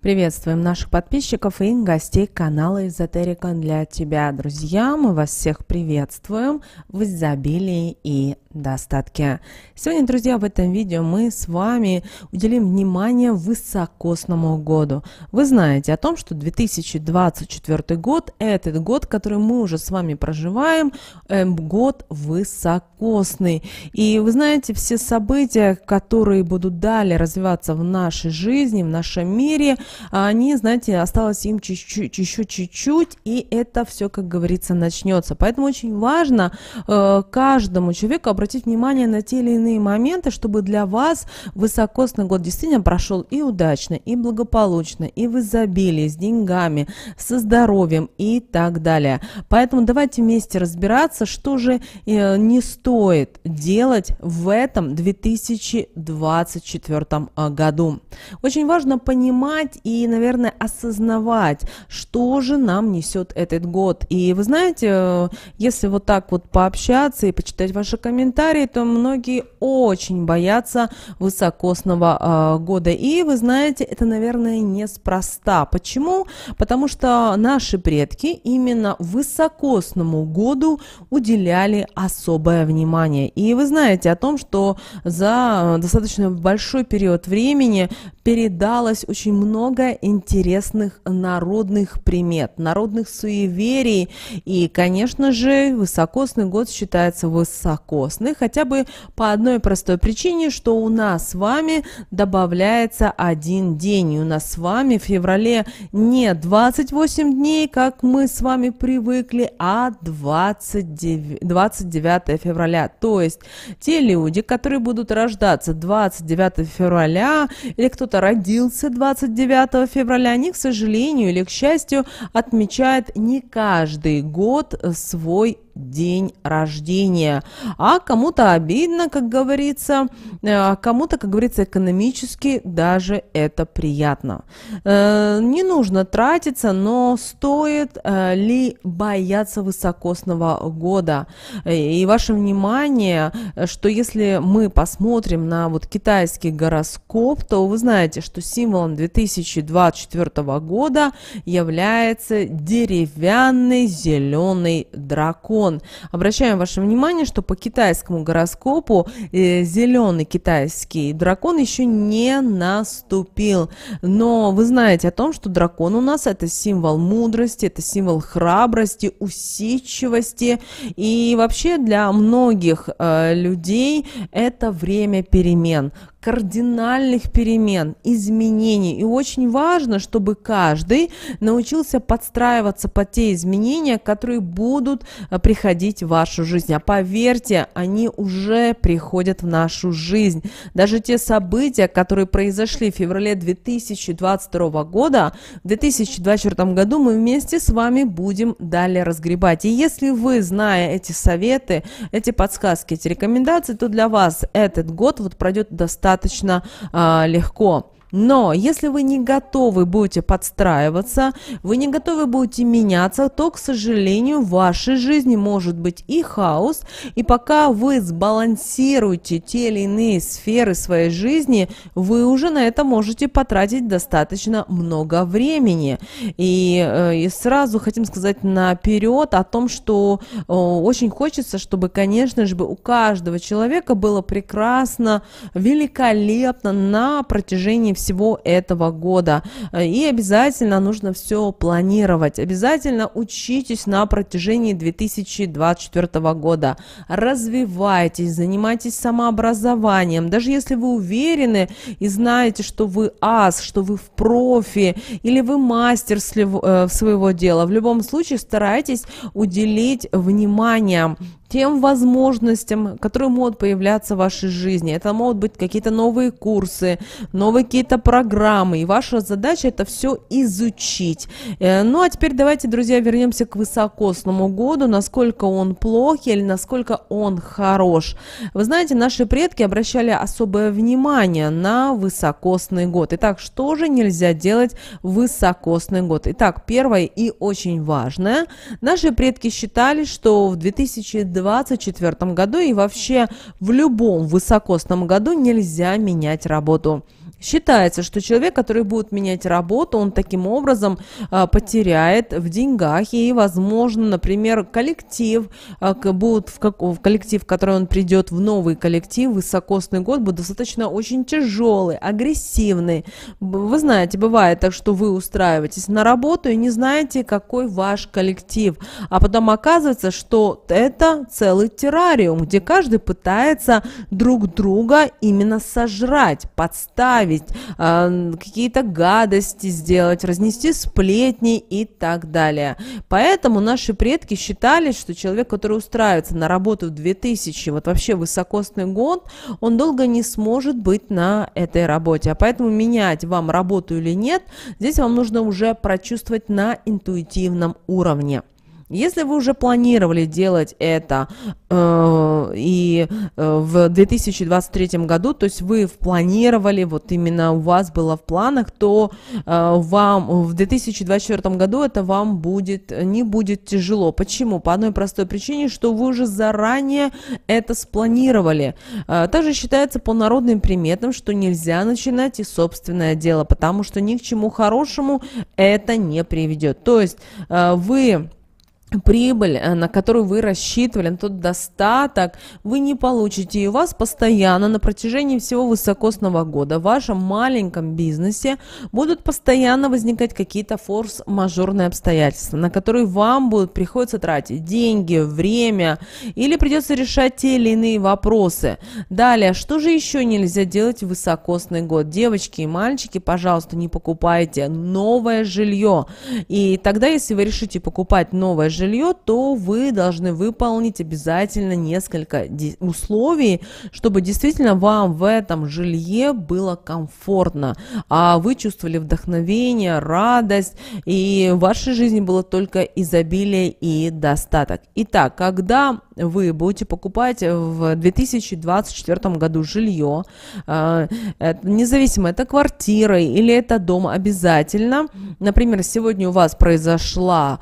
Приветствуем наших подписчиков и гостей канала Эзотерика для тебя. Друзья, мы вас всех приветствуем в изобилии и достатке. Сегодня, друзья, в этом видео мы с вами уделим внимание высокосному году. Вы знаете о том, что 2024 год, этот год, который мы уже с вами проживаем, год высокосный. И вы знаете, все события, которые будут далее развиваться в нашей жизни, в нашем мире, они, знаете, осталось им еще чуть-чуть, и это все, как говорится, начнется. Поэтому очень важно каждому человеку обратить внимание на те или иные моменты, чтобы для вас высокосный год действительно прошел и удачно, и благополучно, и в изобилии, с деньгами, со здоровьем и так далее. Поэтому давайте вместе разбираться, что же не стоит делать в этом 2024 году. Очень важно понимать и, наверное, осознавать, что же нам несет этот год. И вы знаете, если вот так вот пообщаться и почитать ваши комментарии, то многие очень боятся высокосного года. И вы знаете, это, наверное, неспроста. Почему? Потому что наши предки именно высокосному году уделяли особое внимание. И вы знаете о том, что за достаточно большой период времени передалось очень много интересных народных примет, народных суеверий. И, конечно же, высокосный год считается высокосный, хотя бы по одной простой причине, что у нас с вами добавляется один день. И у нас с вами в феврале не 28 дней, как мы с вами привыкли, а 29 февраля. То есть те люди, которые будут рождаться 29 февраля, или кто-то родился 29 февраля, они, к сожалению или к счастью, отмечают не каждый год свой день рождения, а кому-то обидно, как говорится, кому-то, как говорится, экономически даже это приятно. Не нужно тратиться, но стоит ли бояться высокосного года? И ваше внимание, что если мы посмотрим на вот китайский гороскоп, то вы знаете, что символом 2024 года является деревянный зеленый дракон. Обращаем ваше внимание, что по китайскому гороскопу зеленый китайский дракон еще не наступил. Но вы знаете о том, что дракон у нас это символ мудрости, это символ храбрости, усидчивости. И вообще для многих людей это время перемен, кардинальных перемен, изменений. И очень важно, чтобы каждый научился подстраиваться под те изменения, которые будут приходить в вашу жизнь. А поверьте, они уже приходят в нашу жизнь. Даже те события, которые произошли в феврале 2022 года, в 2024 году мы вместе с вами будем далее разгребать. И если вы, зная эти советы, эти подсказки, эти рекомендации, то для вас этот год вот пройдет достаточно легко. Но если вы не готовы будете подстраиваться, вы не готовы будете меняться, то, к сожалению, в вашей жизни может быть и хаос. И пока вы сбалансируете те или иные сферы своей жизни, вы уже на это можете потратить достаточно много времени. И сразу хотим сказать наперед о том, что очень хочется, чтобы, конечно же, у каждого человека было прекрасно, великолепно на протяжении всего этого года. И обязательно нужно все планировать. Обязательно учитесь на протяжении 2024 года. Развивайтесь, занимайтесь самообразованием. Даже если вы уверены и знаете, что вы ас, что вы в профи или вы мастер своего дела, в любом случае старайтесь уделить внимание тем возможностям, которые могут появляться в вашей жизни. Это могут быть какие-то новые курсы, новые какие-то программы. И ваша задача это все изучить. Ну а теперь давайте, друзья, вернемся к высокосному году. Насколько он плох или насколько он хорош. Вы знаете, наши предки обращали особое внимание на высокосный год. Итак, что же нельзя делать в высокосный год? Итак, первое и очень важное. Наши предки считали, что в 2024 году и вообще в любом высокосном году нельзя менять работу. Считается, что человек, который будет менять работу, он таким образом потеряет в деньгах и, возможно, например, коллектив, в коллектив, в который он придет, в новый коллектив, высокосный год, будет достаточно очень тяжелый, агрессивный. Вы знаете, бывает так, что вы устраиваетесь на работу и не знаете, какой ваш коллектив, а потом оказывается, что это целый террариум, где каждый пытается друг друга именно сожрать, подставить, какие-то гадости сделать, разнести сплетни и так далее. Поэтому наши предки считали, что человек, который устраивается на работу в 2000, вот вообще высокосный год, он долго не сможет быть на этой работе. А поэтому менять вам работу или нет, здесь вам нужно уже прочувствовать на интуитивном уровне. Если вы уже планировали делать это в 2023 году, то есть вы планировали, вот именно у вас было в планах, то вам в 2024 году это вам не будет тяжело. Почему? По одной простой причине, что вы уже заранее это спланировали. Также считается по народным приметам, что нельзя начинать и собственное дело, потому что ни к чему хорошему это не приведет. То есть вы прибыль, на которую вы рассчитывали, на тот достаток, вы не получите. И у вас постоянно на протяжении всего высокосного года в вашем маленьком бизнесе будут постоянно возникать какие-то форс-мажорные обстоятельства, на которые вам приходится тратить деньги, время, или придется решать те или иные вопросы. Далее, что же еще нельзя делать в высокосный год? Девочки и мальчики, пожалуйста, не покупайте новое жилье. И тогда, если вы решите покупать новое жилье, то вы должны выполнить обязательно несколько условий, чтобы действительно вам в этом жилье было комфортно, а вы чувствовали вдохновение, радость, и в вашей жизни было только изобилие и достаток. Итак, когда вы будете покупать в 2024 году жилье, независимо, это квартира или это дом, обязательно, например, сегодня у вас произошла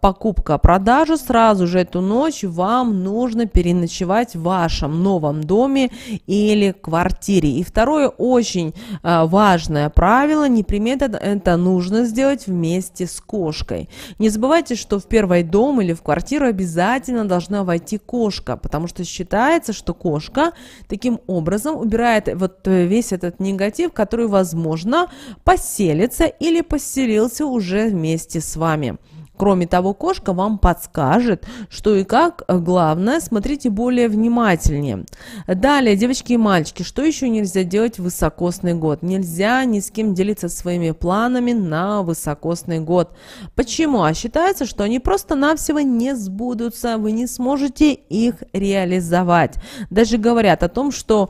покупка-продажа, сразу же эту ночь вам нужно переночевать в вашем новом доме или квартире. И второе очень важное правило, непременно это нужно сделать вместе с кошкой. Не забывайте, что в первый дом или в квартиру обязательно должна войти кошка, потому что считается, что кошка таким образом убирает вот весь этот негатив, который, возможно, поселится или поселился уже вместе с вами. Кроме того, кошка вам подскажет, что и как. Главное, смотрите более внимательнее. Далее, девочки и мальчики, что еще нельзя делать в высокосный год? Нельзя ни с кем делиться своими планами на высокосный год. Почему? А считается, что они просто-навсего не сбудутся, вы не сможете их реализовать. Даже говорят о том, что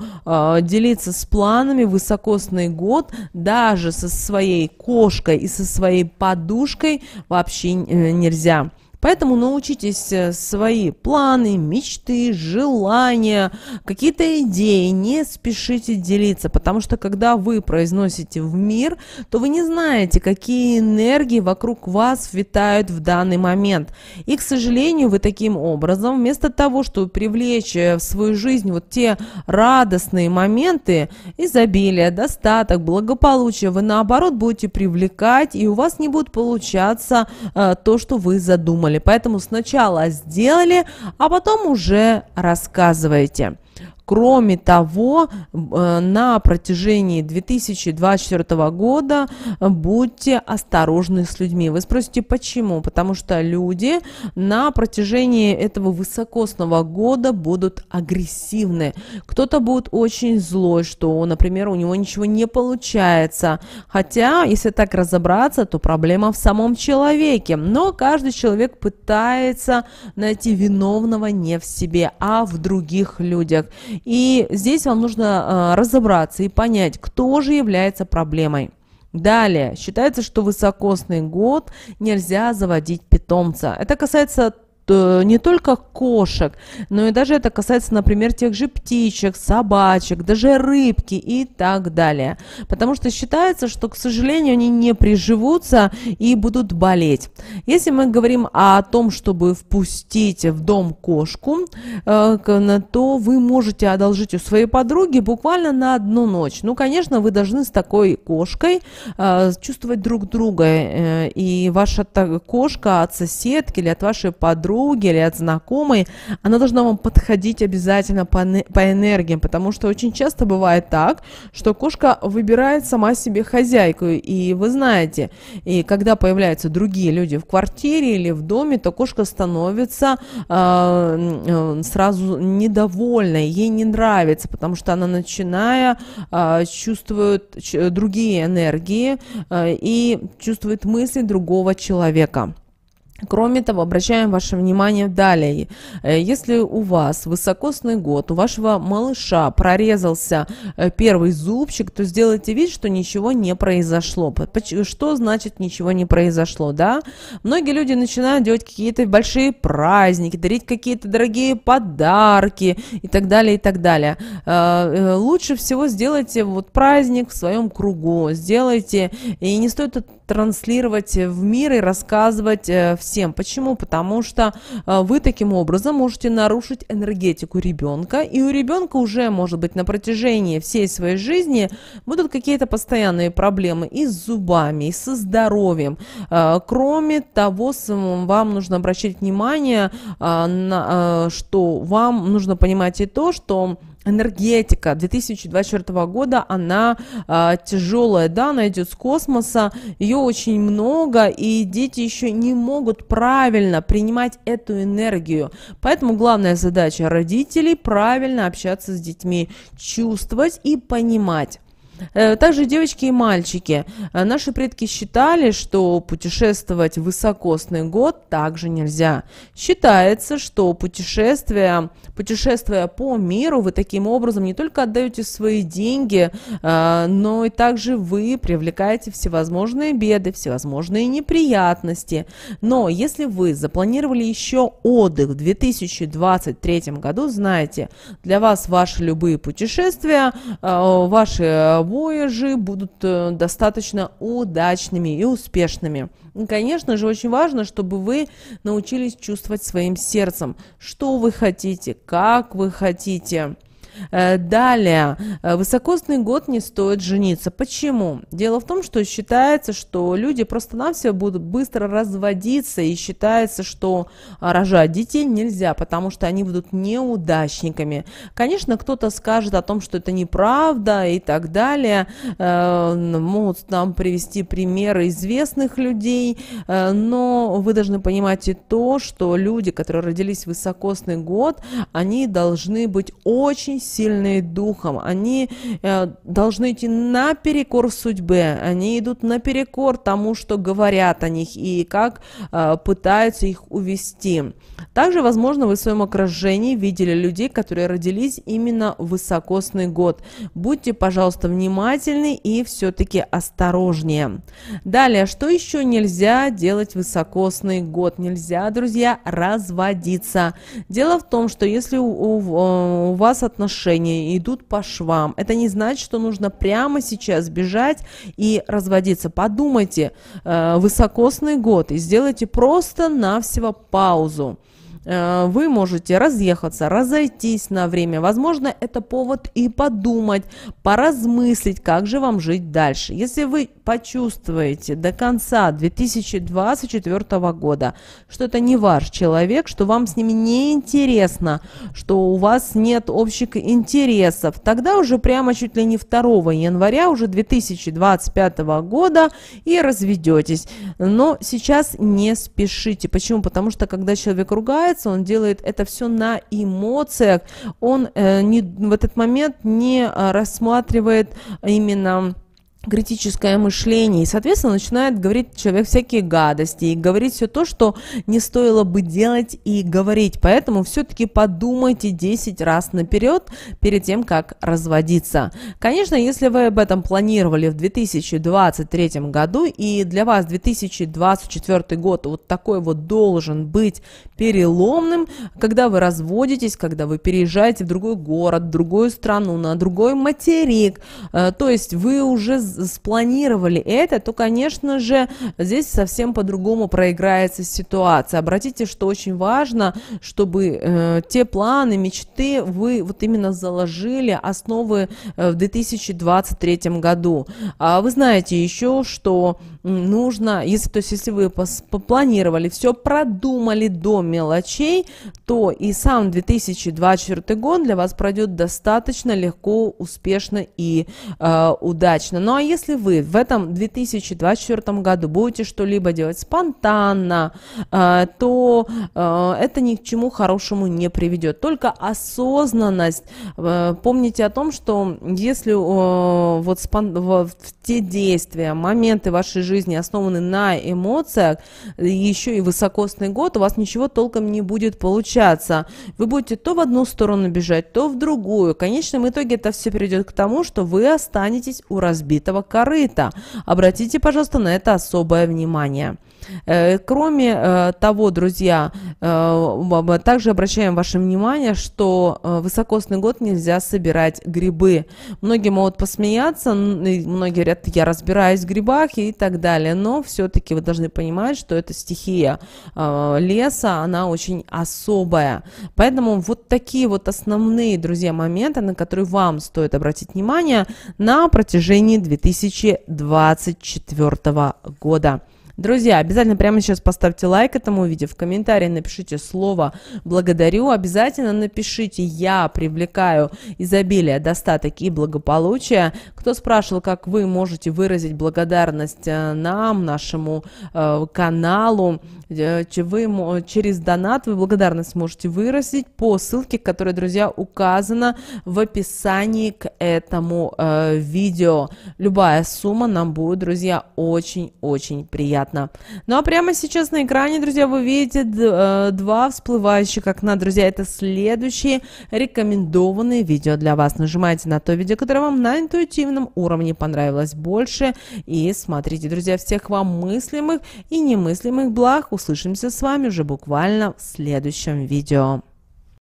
делиться с планами в высокосный год даже со своей кошкой и со своей подушкой вообще нельзя. Поэтому научитесь свои планы, мечты, желания, какие-то идеи не спешите делиться, потому что когда вы произносите в мир, то вы не знаете, какие энергии вокруг вас витают в данный момент. И, к сожалению, вы таким образом, вместо того, чтобы привлечь в свою жизнь вот те радостные моменты, изобилие, достаток, благополучие, вы наоборот будете привлекать, и у вас не будет получаться то, что вы задумали. Поэтому сначала сделали, а потом уже рассказывайте. Кроме того, на протяжении 2024 года будьте осторожны с людьми. Вы спросите, почему? Потому что люди на протяжении этого высокосного года будут агрессивны. Кто-то будет очень злой, что, например, у него ничего не получается. Хотя, если так разобраться, то проблема в самом человеке. Но каждый человек пытается найти виновного не в себе, а в других людях. И здесь вам нужно разобраться и понять, кто же является проблемой. Далее, считается, что в высокосный год нельзя заводить питомца. Это касается не только кошек, но и даже это касается, например, тех же птичек, собачек, даже рыбки и так далее. Потому что считается, что, к сожалению, они не приживутся и будут болеть. Если мы говорим о том, чтобы впустить в дом кошку, то вы можете одолжить у своей подруги буквально на одну ночь. Ну, конечно, вы должны с такой кошкой чувствовать друг друга. И ваша кошка от соседки или от вашей подруги или от знакомой, она должна вам подходить обязательно по энергиям, потому что очень часто бывает так, что кошка выбирает сама себе хозяйку. И вы знаете, и когда появляются другие люди в квартире или в доме, то кошка становится сразу недовольной, ей не нравится, потому что она, начиная, чувствует другие энергии и чувствует мысли другого человека. Кроме того, обращаем ваше внимание далее. Если у вас высокосный год, у вашего малыша прорезался первый зубчик, то сделайте вид, что ничего не произошло. Что значит ничего не произошло, да? Многие люди начинают делать какие-то большие праздники, дарить какие-то дорогие подарки и так далее, и так далее. Лучше всего сделайте вот праздник в своем кругу, сделайте, и не стоит это транслировать в мир и рассказывать всем. Почему? Потому что вы таким образом можете нарушить энергетику ребенка, и у ребенка уже, может быть, на протяжении всей своей жизни будут какие-то постоянные проблемы и с зубами, и со здоровьем. Кроме того, вам нужно обращать внимание, что вам нужно понимать и то, что энергетика 2024 года, она тяжелая, да, она идет с космоса, ее очень много, и дети еще не могут правильно принимать эту энергию. Поэтому главная задача родителей — правильно общаться с детьми, чувствовать и понимать. Также девочки и мальчики. Наши предки считали, что путешествовать в высокосный год также нельзя. Считается, что путешествуя по миру, вы таким образом не только отдаете свои деньги, но и также вы привлекаете всевозможные беды, всевозможные неприятности. Но если вы запланировали еще отдых в 2023 году, знаете, для вас ваши любые путешествия, ваши вояжи будут достаточно удачными и успешными. И, конечно же, очень важно, чтобы вы научились чувствовать своим сердцем, что вы хотите, как вы хотите. Далее, высокосный год не стоит жениться. Почему? Дело в том, что считается, что люди просто-навсего будут быстро разводиться, и считается, что рожать детей нельзя, потому что они будут неудачниками. Конечно, кто-то скажет о том, что это неправда и так далее. Могут нам привести примеры известных людей, но вы должны понимать и то, что люди, которые родились в высокосный год, они должны быть очень сильные духом, они должны идти наперекор судьбе, они идут наперекор тому, что говорят о них и как пытаются их увести. Также, возможно, вы в своем окружении видели людей, которые родились именно в высокосный год. Будьте, пожалуйста, внимательны и все-таки осторожнее. Далее, что еще нельзя делать в высокосный год? Нельзя, друзья, разводиться. Дело в том, что если у вас отношения идут по швам, это не значит, что нужно прямо сейчас бежать и разводиться. Подумайте, высокосный год, и сделайте просто-навсего паузу. Вы можете разъехаться, разойтись на время. Возможно, это повод и подумать, поразмыслить, как же вам жить дальше. Если вы почувствуете до конца 2024 года, что это не ваш человек, что вам с ними не интересно, что у вас нет общих интересов, тогда уже прямо чуть ли не 2 января уже 2025 года и разведетесь. Но сейчас не спешите. Почему? Потому что когда человек ругается, он делает это все на эмоциях, он в этот момент не рассматривает именно критическое мышление, и, соответственно, начинает говорить человек всякие гадости и говорить все то, что не стоило бы делать и говорить. Поэтому все-таки подумайте 10 раз наперед перед тем, как разводиться. Конечно, если вы об этом планировали в 2023 году, и для вас 2024 год вот такой вот должен быть переломным, когда вы разводитесь, когда вы переезжаете в другой город, в другую страну, на другой материк, то есть вы уже спланировали это, то, конечно же, здесь совсем по-другому проиграется ситуация. Обратите, что очень важно, чтобы те планы, мечты вы вот именно заложили основы в 2023 году. Вы знаете еще, что нужно, если вы попланировали, все продумали до мелочей, то и сам 2024 год для вас пройдет достаточно легко, успешно и удачно. Ну а если вы в этом 2024 году будете что-либо делать спонтанно, то это ни к чему хорошему не приведет. Только осознанность. Помните о том, что если вот те действия, моменты вашей жизни основаны на эмоциях, еще и высокосный год, у вас ничего толком не будет получаться. Вы будете то в одну сторону бежать, то в другую. В конечном итоге это все приведет к тому, что вы останетесь у разбитого корыта. Обратите, пожалуйста, на это особое внимание. Кроме того, друзья, также обращаем ваше внимание, что высокосный год нельзя собирать грибы. Многие могут посмеяться, многие говорят, я разбираюсь в грибах и так далее, но все-таки вы должны понимать, что эта стихия леса, она очень особая. Поэтому вот такие вот основные, друзья, моменты, на которые вам стоит обратить внимание на протяжении 2024 года. Друзья, обязательно прямо сейчас поставьте лайк этому видео, в комментарии напишите слово «благодарю», обязательно напишите «я привлекаю изобилие, достаток и благополучие». Кто спрашивал, как вы можете выразить благодарность нам, нашему каналу, вы через донат вы благодарность можете выразить по ссылке, которая, друзья, указана в описании к этому видео. Любая сумма нам будет, друзья, очень-очень приятна. Ну а прямо сейчас на экране, друзья, вы видите два всплывающих окна. Друзья, это следующие рекомендованные видео для вас. Нажимайте на то видео, которое вам на интуитивном уровне понравилось больше. И смотрите, друзья, всех вам мыслимых и немыслимых благ. Услышимся с вами уже буквально в следующем видео.